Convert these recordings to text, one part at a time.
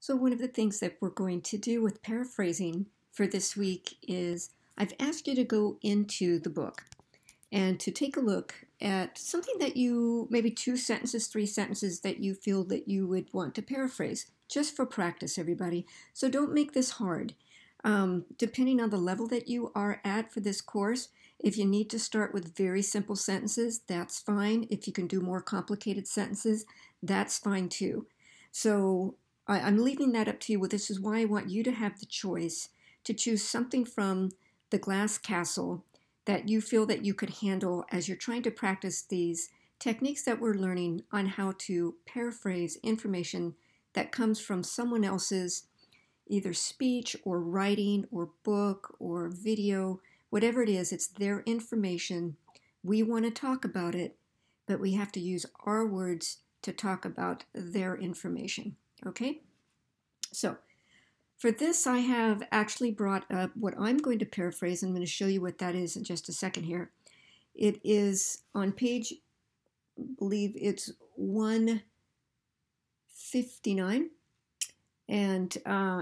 So one of the things that we're going to do with paraphrasing for this week is I've asked you to go into the book and to take a look at something that you, maybe two sentences, three sentences that you feel that you would want to paraphrase, just for practice, everybody. So don't make this hard. Depending on the level that you are at for this course, if you need to start with very simple sentences, that's fine. If you can do more complicated sentences, that's fine too. So I'm leaving that up to you. Well, this is why I want you to have the choice to choose something from the Glass Castle that you feel that you could handle as you're trying to practice these techniques that we're learning on how to paraphrase information that comes from someone else's either speech or writing or book or video, whatever it is, it's their information. We want to talk about it, but we have to use our words to talk about their information. Okay? So for this, I have actually brought up what I'm going to paraphrase. I'm going to show you what that is in just a second here. It is on page, I believe it's 159 and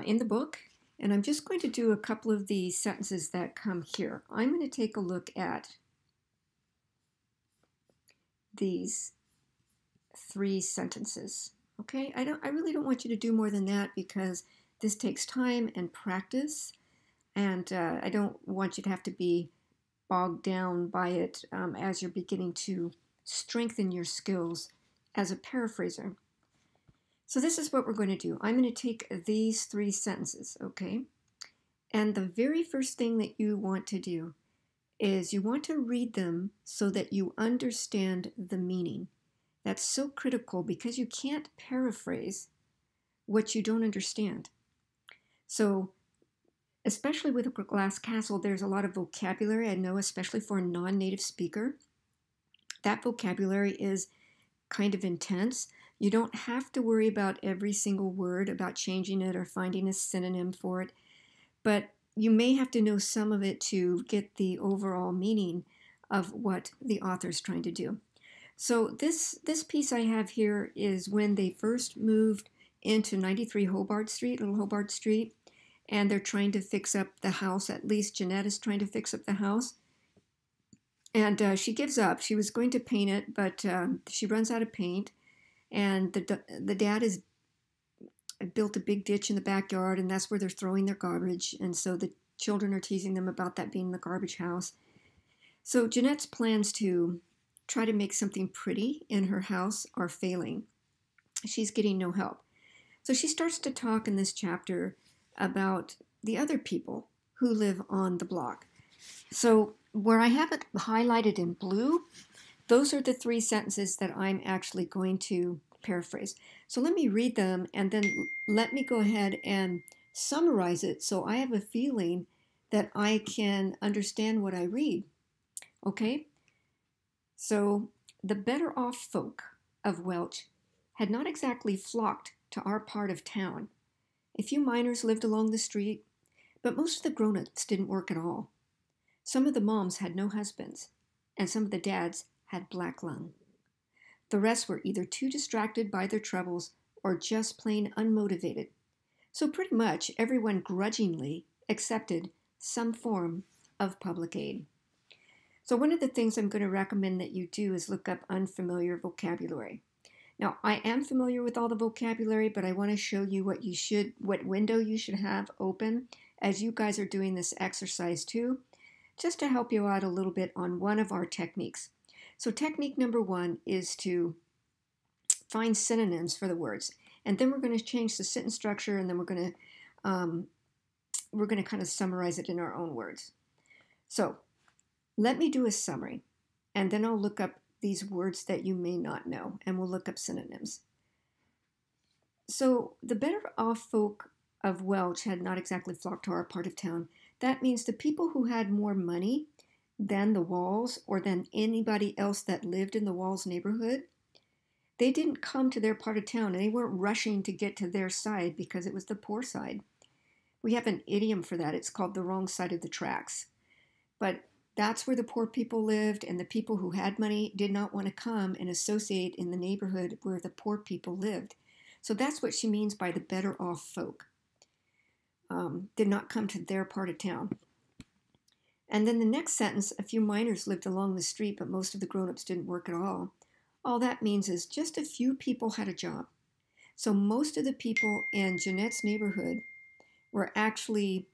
in the book. And I'm just going to do a couple of the sentences that come here. I'm going to take a look at these three sentences. Okay, I really don't want you to do more than that because this takes time and practice, and I don't want you to have to be bogged down by it as you're beginning to strengthen your skills as a paraphraser. So this is what we're going to do. I'm going to take these three sentences, okay? And the very first thing that you want to do is you want to read them so that you understand the meaning. That's so critical because you can't paraphrase what you don't understand. So, especially with a Glass Castle, there's a lot of vocabulary, I know, especially for a non-native speaker. That vocabulary is kind of intense. You don't have to worry about every single word, about changing it or finding a synonym for it, but you may have to know some of it to get the overall meaning of what the author's trying to do. So this piece I have here is when they first moved into 93 Hobart Street, Little Hobart Street, and they're trying to fix up the house. At least Jeanette is trying to fix up the house. And she gives up. She was going to paint it, but she runs out of paint. And the dad has built a big ditch in the backyard, and that's where they're throwing their garbage. And so the children are teasing them about that being the garbage house. So Jeanette's plans to try to make something pretty in her house are failing. She's getting no help. So she starts to talk in this chapter about the other people who live on the block. So where I have it highlighted in blue, those are the three sentences that I'm actually going to paraphrase. So let me read them and then let me go ahead and summarize it so I have a feeling that I can understand what I read. Okay? So the better off folk of Welch had not exactly flocked to our part of town. A few miners lived along the street, but most of the grown-ups didn't work at all. Some of the moms had no husbands, and some of the dads had black lung. The rest were either too distracted by their troubles or just plain unmotivated. So pretty much everyone grudgingly accepted some form of public aid. So one of the things I'm going to recommend that you do is look up unfamiliar vocabulary. Now, I am familiar with all the vocabulary, but I want to show you what window you should have open as you guys are doing this exercise too, just to help you out a little bit on one of our techniques. So technique number one is to find synonyms for the words. And then we're going to change the sentence structure, and then we're going to kind of summarize it in our own words. So let me do a summary, and then I'll look up these words that you may not know, and we'll look up synonyms. So the better off folk of Welch had not exactly flocked to our part of town. That means the people who had more money than the Walls or than anybody else that lived in the Walls neighborhood, they didn't come to their part of town, and they weren't rushing to get to their side because it was the poor side. We have an idiom for that. It's called the wrong side of the tracks. But that's where the poor people lived, and the people who had money did not want to come and associate in the neighborhood where the poor people lived. So that's what she means by the better off folk. Did not come to their part of town. And then the next sentence, a few miners lived along the street, but most of the grown-ups didn't work at all. All that means is just a few people had a job. So most of the people in Jeanette's neighborhood were actually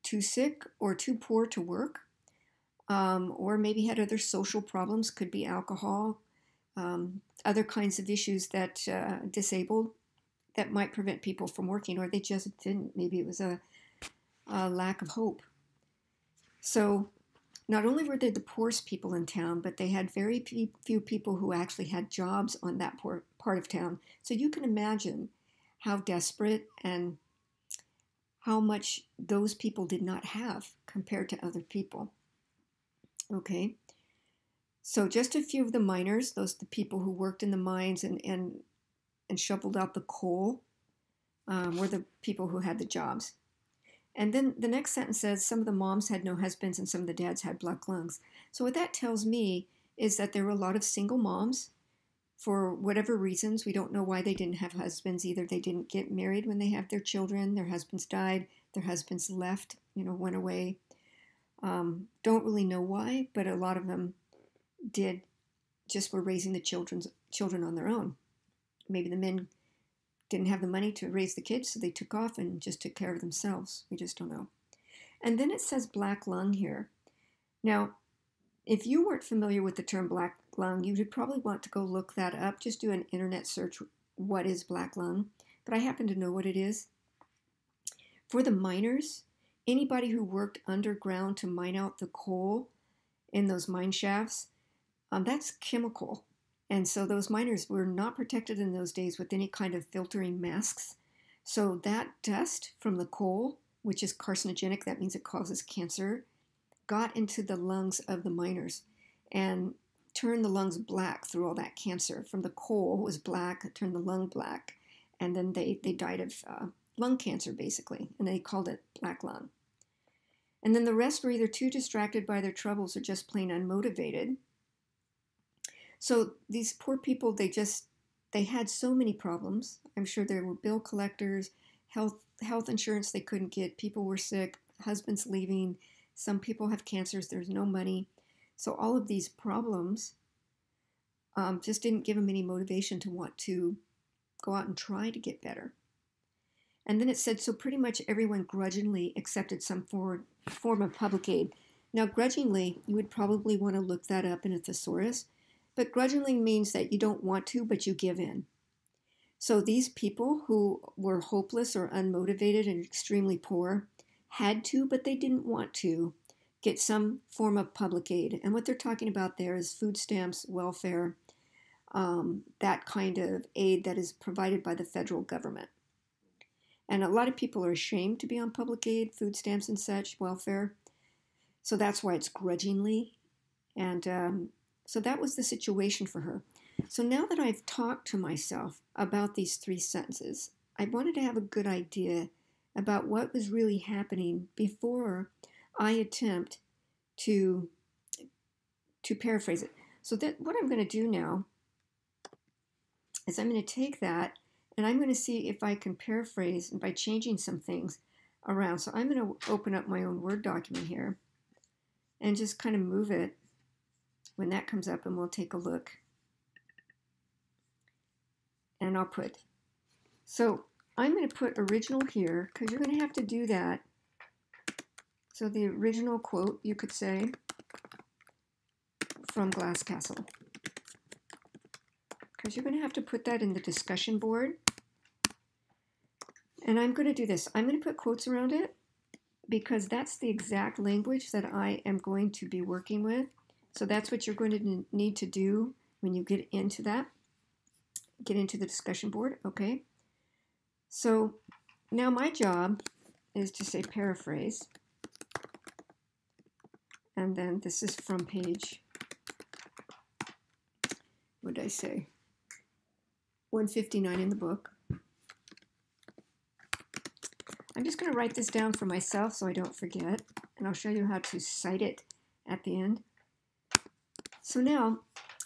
too sick or too poor to work, or maybe had other social problems, could be alcohol, other kinds of issues that disabled, that might prevent people from working, or they just didn't. Maybe it was a lack of hope. So not only were they the poorest people in town, but they had very few people who actually had jobs on that part of town. So you can imagine how desperate and how much those people did not have compared to other people. Okay, so just a few of the miners, the people who worked in the mines and shoveled out the coal, were the people who had the jobs. And then the next sentence says some of the moms had no husbands and some of the dads had black lungs. So what that tells me is that there were a lot of single moms for whatever reasons. We don't know why they didn't have husbands. Either they didn't get married when they had their children, their husbands died, their husbands left, went away. Don't really know why, but a lot of them were raising the children on their own. Maybe the men didn't have the money to raise the kids, so they took off and just took care of themselves. We just don't know. And then it says black lung here. Now, if you weren't familiar with the term black lung, you would probably want to go look that up. Just do an internet search, what is black lung? But I happen to know what it is. For the miners, anybody who worked underground to mine out the coal in those mine shafts, that's chemical. And so those miners were not protected in those days with any kind of filtering masks. So that dust from the coal, which is carcinogenic, that means it causes cancer, got into the lungs of the miners and turned the lungs black through all that cancer. From the coal was black, it turned the lung black, and then they died of lung cancer, basically, and they called it black lung. And then the rest were either too distracted by their troubles or just plain unmotivated. So these poor people, they had so many problems. I'm sure there were bill collectors, health insurance they couldn't get, people were sick, husbands leaving, some people have cancers, there's no money. So all of these problems just didn't give them any motivation to want to go out and try to get better. And then it said, so pretty much everyone grudgingly accepted some form of public aid. Now, grudgingly, you would probably want to look that up in a thesaurus. But grudgingly means that you don't want to, but you give in. So these people who were hopeless or unmotivated and extremely poor had to, but they didn't want to, get some form of public aid. And what they're talking about there is food stamps, welfare, that kind of aid that is provided by the federal government. And a lot of people are ashamed to be on public aid, food stamps and such, welfare. So that's why it's grudgingly. And so that was the situation for her. So now that I've talked to myself about these three sentences, I wanted to have a good idea about what was really happening before I attempt to paraphrase it. So that what I'm going to do now is I'm going to take that and I'm going to see if I can paraphrase by changing some things around. So I'm going to open up my own Word document here and just kind of move it when that comes up, and we'll take a look. And I'll put, so I'm going to put original here, because you're going to have to do that. So the original quote, you could say, from Glass Castle. Because you're going to have to put that in the discussion board. And I'm going to do this. I'm going to put quotes around it, because that's the exact language that I am going to be working with. So that's what you're going to need to do when you get into that. Get into the discussion board, okay? So now my job is to say paraphrase. And then this is from page, what did I say? 159 in the book. I'm just going to write this down for myself so I don't forget. And I'll show you how to cite it at the end. So now,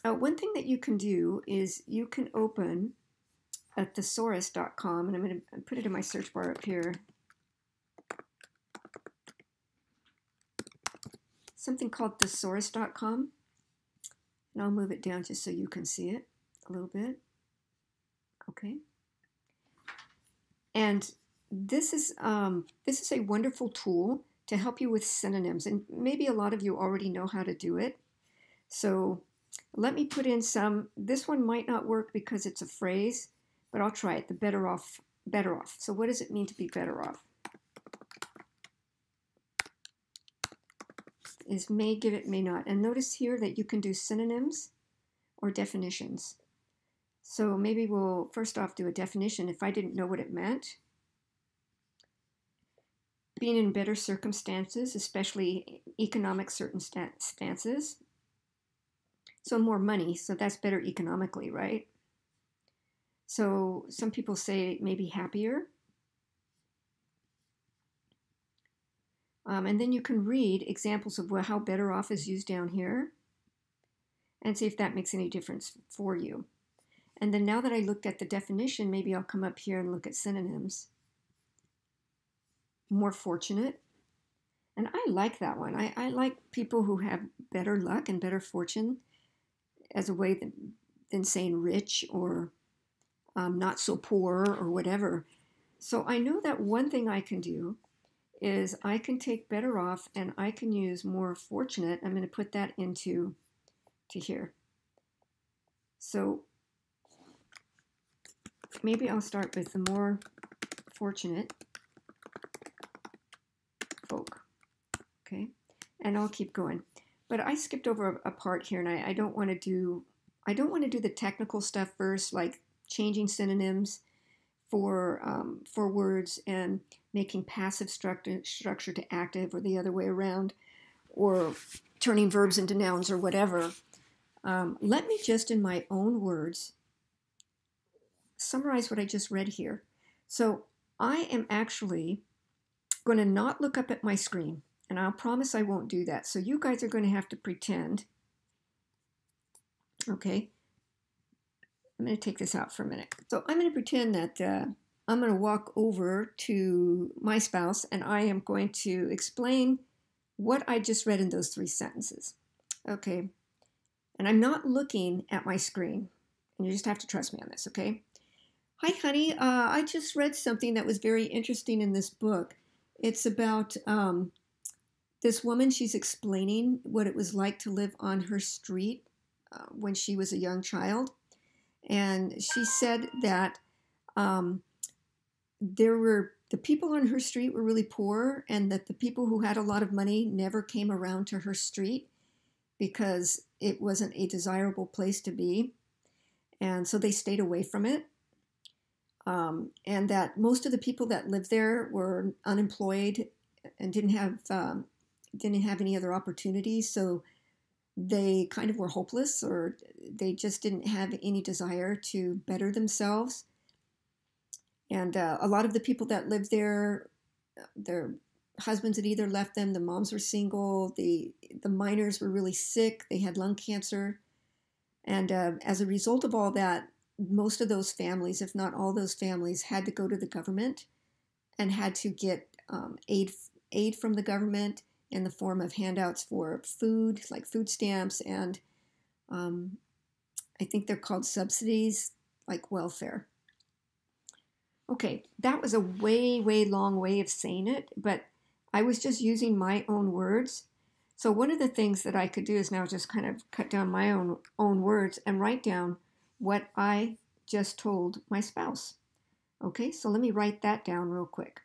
one thing that you can do is you can open at thesaurus.com, and I'm going to put it in my search bar up here. Something called thesaurus.com, and I'll move it down just so you can see it a little bit. Okay. And this is a wonderful tool to help you with synonyms, and maybe a lot of you already know how to do it. So let me put in some. This one might not work because it's a phrase, but I'll try it. The better off, better off. So what does it mean to be better off? Is may, give it, may not. And notice here that you can do synonyms or definitions. So maybe we'll first off do a definition if I didn't know what it meant. Being in better circumstances, especially economic circumstances. So more money, so that's better economically, right? So some people say maybe happier. And then you can read examples of how better off is used down here and see if that makes any difference for you. And then now that I looked at the definition, maybe I'll come up here and look at synonyms. More fortunate. And I like that one. I like people who have better luck and better fortune as a way than saying rich or not so poor or whatever. So I know that one thing I can do is I can take better off and I can use more fortunate. I'm going to put that into here. So maybe I'll start with the more fortunate folk. Okay, and I'll keep going. But I skipped over a part here, and I don't want to do the technical stuff first, like changing synonyms for words and making passive structure to active or the other way around, or turning verbs into nouns or whatever. Let me just, in my own words, summarize what I just read here. So I am actually going to not look up at my screen, and I'll promise I won't do that. So you guys are going to have to pretend. Okay. I'm going to take this out for a minute. So I'm going to pretend that I'm going to walk over to my spouse and I am going to explain what I just read in those 3 sentences. Okay. And I'm not looking at my screen. And you just have to trust me on this, okay? Hi, honey. I just read something that was very interesting in this book. It's about this woman. She's explaining what it was like to live on her street when she was a young child. And she said that the people on her street were really poor, and that the people who had a lot of money never came around to her street because it wasn't a desirable place to be. And so they stayed away from it. And that most of the people that lived there were unemployed and didn't have any other opportunities. So they kind of were hopeless, or they just didn't have any desire to better themselves. And a lot of the people that lived there, their husbands had either left them, the moms were single, the minors were really sick, they had lung cancer. And as a result of all that, most of those families, if not all those families, had to go to the government and had to get aid from the government in the form of handouts for food, like food stamps, and I think they're called subsidies, like welfare. Okay, that was a way, way long way of saying it, but I was just using my own words. So one of the things that I could do is now just kind of cut down my own words and write down what I just told my spouse. Okay, so let me write that down real quick.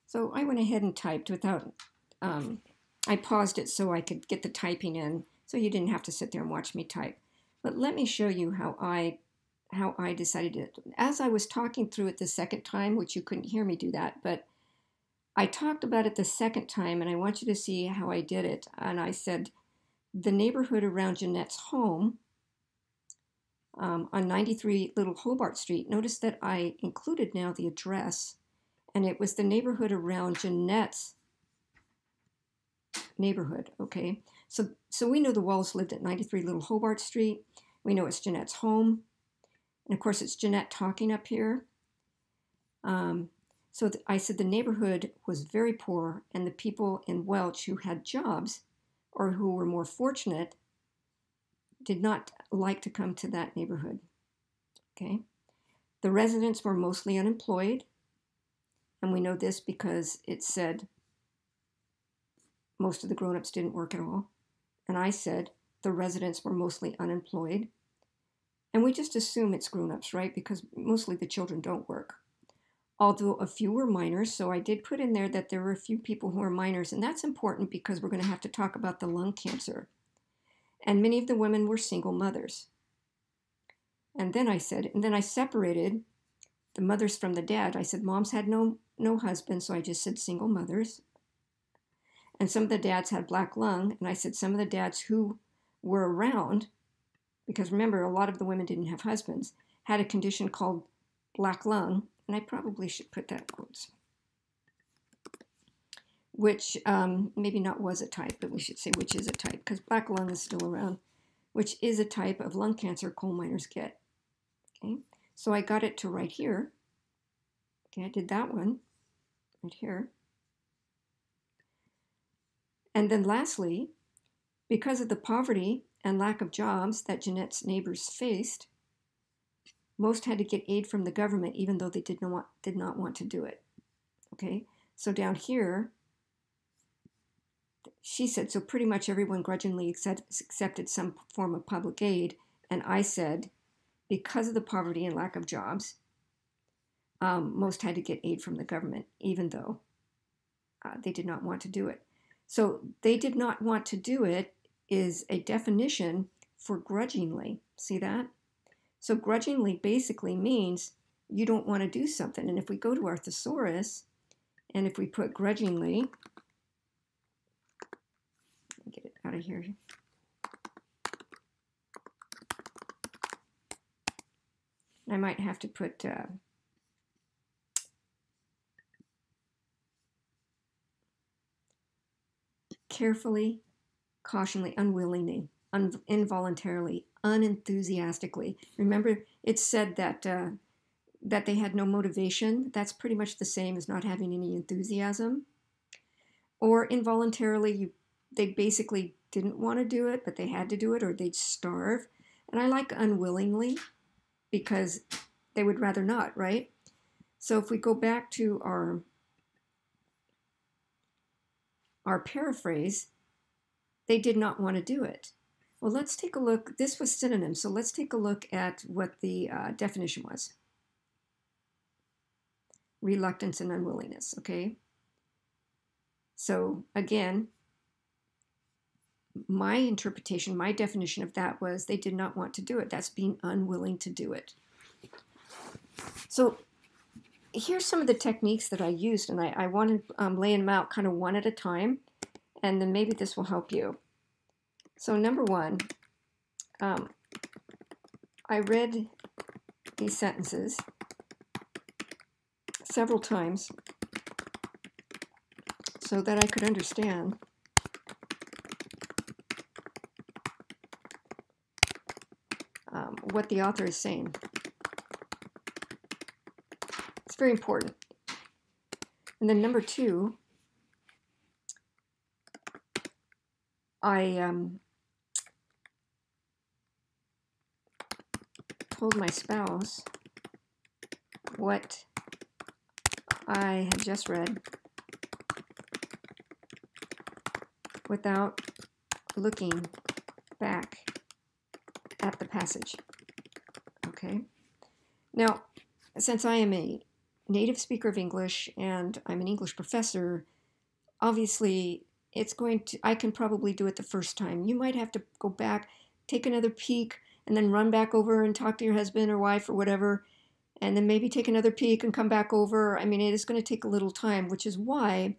So I went ahead and typed without, I paused it so I could get the typing in, so you didn't have to sit there and watch me type. But let me show you how I decided it. As I was talking through it the second time, which you couldn't hear me do that, but I talked about it the second time, and I want you to see how I did it. And I said, the neighborhood around Jeanette's home on 93 Little Hobart Street. Notice that I included now the address, and it was the neighborhood around Jeanette's neighborhood, okay? So we know the Walls lived at 93 Little Hobart Street. We know it's Jeanette's home. And of course, it's Jeanette talking up here. So I said the neighborhood was very poor, and the people in Welch who had jobs or who were more fortunate did not like to come to that neighborhood. Okay. The residents were mostly unemployed, and we know this because it said most of the grown-ups didn't work at all. And I said the residents were mostly unemployed. And we just assume it's grown-ups, right? Because mostly the children don't work. Although a few were minors, so I did put in there that there were a few people who are minors, and that's important because we're going to have to talk about the lung cancer. And many of the women were single mothers. And then I separated the mothers from the dad. I said moms had no husband, so I just said single mothers. And some of the dads had black lung, and I said some of the dads who were around, because remember, a lot of the women didn't have husbands, had a condition called black lung, and I probably should put that in quotes, which maybe not was a type, but we should say which is a type, because black lung is still around, which is a type of lung cancer coal miners get. Okay, so I got it to right here. Okay, I did that one right here. And then lastly, because of the poverty and lack of jobs that Jeanette's neighbors faced, most had to get aid from the government, even though they did not want to do it. Okay, so down here, she said, so pretty much everyone grudgingly accepted some form of public aid. And I said, because of the poverty and lack of jobs, most had to get aid from the government, even though they did not want to do it. So they did not want to do it is a definition for grudgingly. See that? So grudgingly basically means you don't want to do something. And if we go to our thesaurus, and if we put grudgingly, get it out of here. I might have to put carefully, cautionally, unwillingly, involuntarily, unenthusiastically. Remember, it said that that they had no motivation. That's pretty much the same as not having any enthusiasm. Or involuntarily, they basically didn't want to do it, but they had to do it, or they'd starve. And I like unwillingly because they would rather not, right? So if we go back to our paraphrase, they did not want to do it. Well, let's take a look. This was synonyms, so let's take a look at what the definition was. Reluctance and unwillingness, okay? So again, my interpretation, my definition of that was they did not want to do it. That's being unwilling to do it. So here's some of the techniques that I used, and I wanted laying them out kind of one at a time, and then maybe this will help you. So number one, I read these sentences several times so that I could understand what the author is saying. It's very important. And then number two, I told my spouse what I had just read without looking back at the passage. Okay. Now, since I am a native speaker of English and I'm an English professor, obviously I can probably do it the first time. You might have to go back, take another peek, and then run back over and talk to your husband or wife or whatever, and then maybe take another peek and come back over. I mean, it is going to take a little time, which is why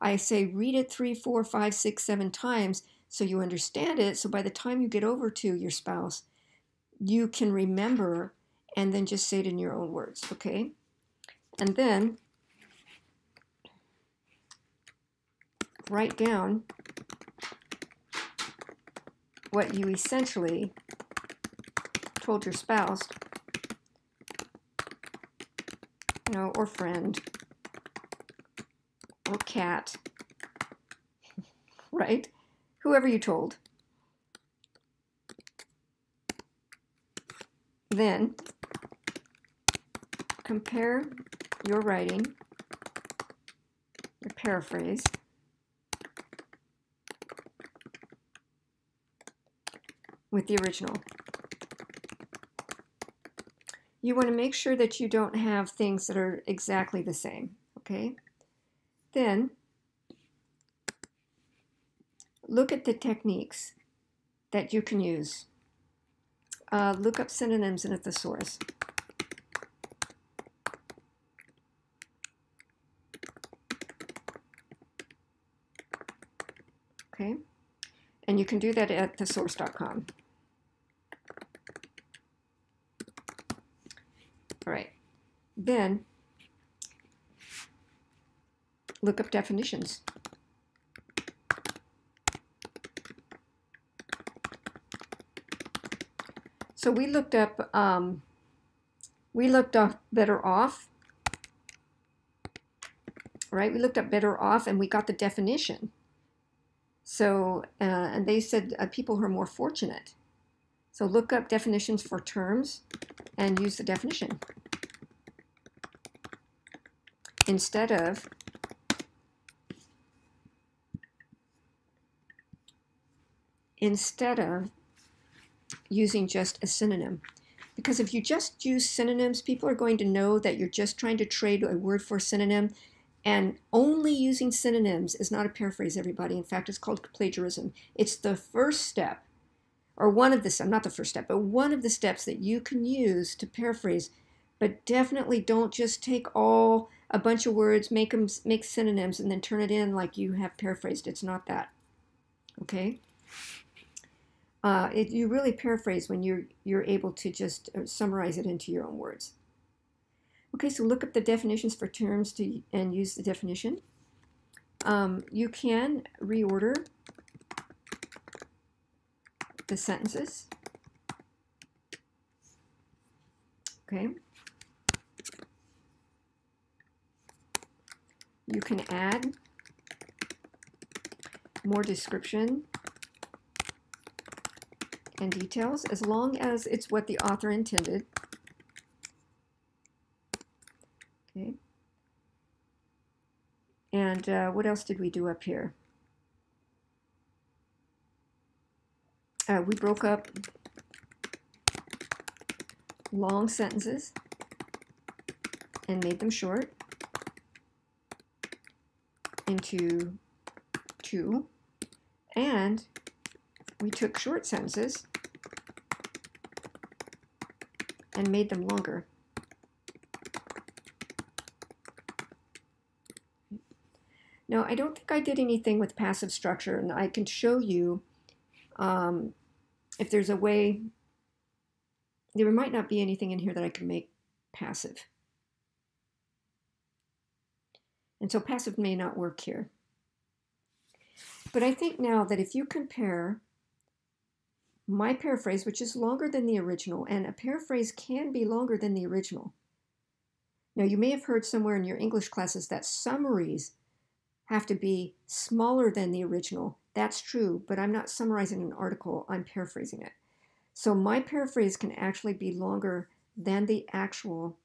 I say read it 3, 4, 5, 6, 7 times so you understand it. So by the time you get over to your spouse, you can remember and then just say it in your own words, okay? And then write down what you essentially told your spouse or friend, or cat, right? Whoever you told. Then compare your writing, your paraphrase, with the original. You want to make sure that you don't have things that are exactly the same, okay? Then look at the techniques that you can use. Look up synonyms in a thesaurus. Okay? And you can do that at thesaurus.com. All right. Then look up definitions. So we looked up better off, right? We looked up better off and we got the definition. So, and they said people who are more fortunate. So look up definitions for terms and use the definition. Instead of using just a synonym. Because if you just use synonyms, people are going to know that you're just trying to trade a word for a synonym, and only using synonyms is not a paraphrase, everybody. In fact, it's called plagiarism. It's the first step, or one of the, not the first step, but one of the steps that you can use to paraphrase. But definitely don't just take a bunch of words, make synonyms, and then turn it in like you have paraphrased. It's not that, okay? You really paraphrase when you're able to just summarize it into your own words. Okay, so look up the definitions for terms and use the definition. You can reorder the sentences. Okay. You can add more description and details as long as it's what the author intended. Okay. And what else did we do up here? We broke up long sentences and made them short into two, and we took short sentences and made them longer. Now, I don't think I did anything with passive structure, and I can show you if there's a way. There might not be anything in here that I can make passive. And so passive may not work here. But I think now that if you compare my paraphrase, which is longer than the original, and a paraphrase can be longer than the original. Now, you may have heard somewhere in your English classes that summaries have to be smaller than the original. That's true, but I'm not summarizing an article, I'm paraphrasing it. So my paraphrase can actually be longer than the actual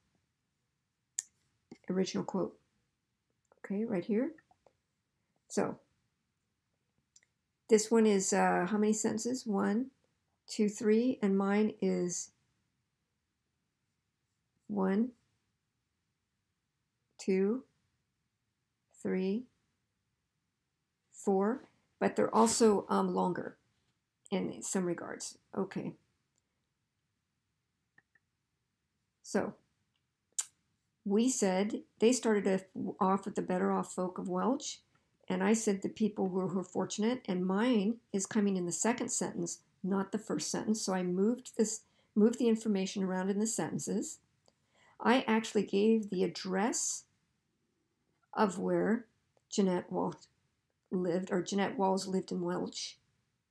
original quote. Okay, right here. So this one is how many sentences? 1, 2, 3, and mine is 1, 2, 3, 4, but they're also longer in some regards. Okay. So we said they started off with the better off folk of Welch, and I said the people who were fortunate, and mine is coming in the second sentence, not the first sentence. So I moved the information around in the sentences. I actually gave the address of where Jeanette Walls lived in Welch.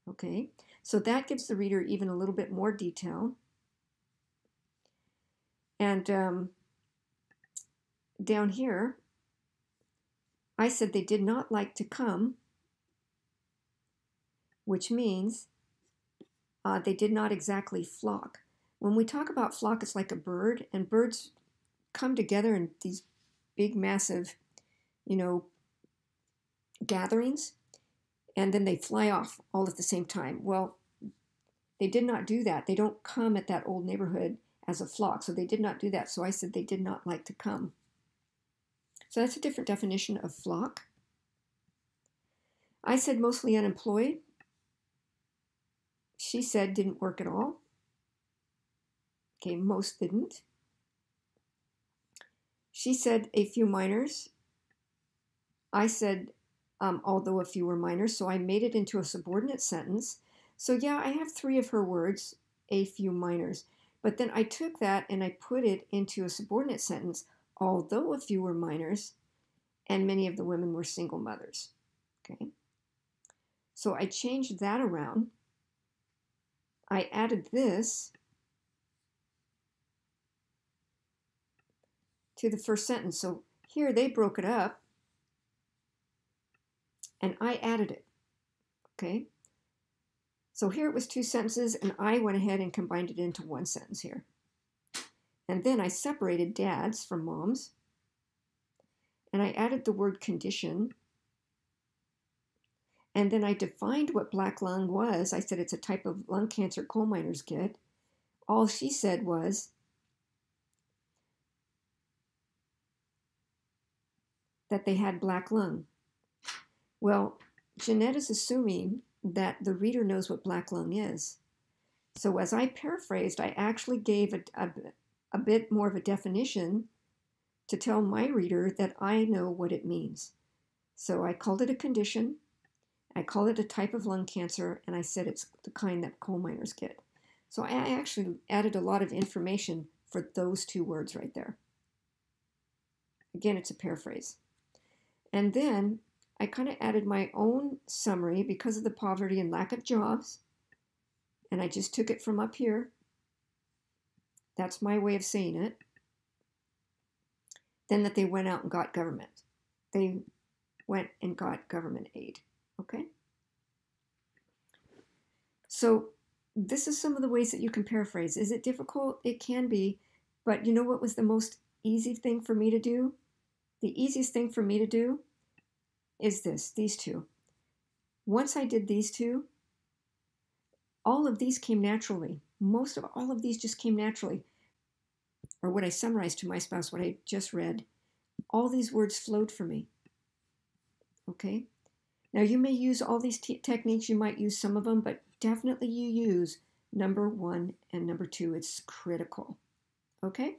Okay, so that gives the reader even a little bit more detail. And down here, I said they did not like to come, which means they did not exactly flock. When we talk about flock, it's like a bird, and birds come together in these big, massive, gatherings, and then they fly off all at the same time. Well, they did not do that. They don't come at that old neighborhood as a flock, so they did not do that. So I said they did not like to come. So that's a different definition of flock. I said mostly unemployed. She said didn't work at all. Okay, most didn't. She said a few minors. I said although a few were minors, so I made it into a subordinate sentence. So yeah, I have 3 of her words, a few minors. But then I took that and I put it into a subordinate sentence, although a few were minors, and many of the women were single mothers. Okay. So I changed that around. I added this to the first sentence. So here they broke it up, and I added it. Okay. So here it was 2 sentences, and I went ahead and combined it into 1 sentence here. And then I separated dads from moms, and I added the word condition. And then I defined what black lung was. I said it's a type of lung cancer coal miners get. All she said was that they had black lung. Well, Jeanette is assuming that the reader knows what black lung is. So as I paraphrased, I actually gave a bit more of a definition to tell my reader that I know what it means. So I called it a condition, I called it a type of lung cancer, and I said it's the kind that coal miners get. So I actually added a lot of information for those 2 words right there. Again, it's a paraphrase. And then I kind of added my own summary because of the poverty and lack of jobs. And I just took it from up here. That's my way of saying it. Then that they went out and got government. They went and got government aid. Okay? So this is some of the ways that you can paraphrase. Is it difficult? It can be. But you know what was the most easy thing for me to do? The easiest thing for me to do is these 2. Once I did these 2, all of these came naturally. Most of all of these just came naturally. Or what I summarized to my spouse, what I just read, all these words flowed for me. Okay? Now you may use all these techniques, you might use some of them, but definitely you use number 1 and number 2. It's critical. Okay?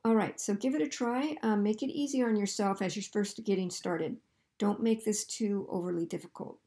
All right, so give it a try. Make it easy on yourself as you're first getting started. Don't make this too overly difficult.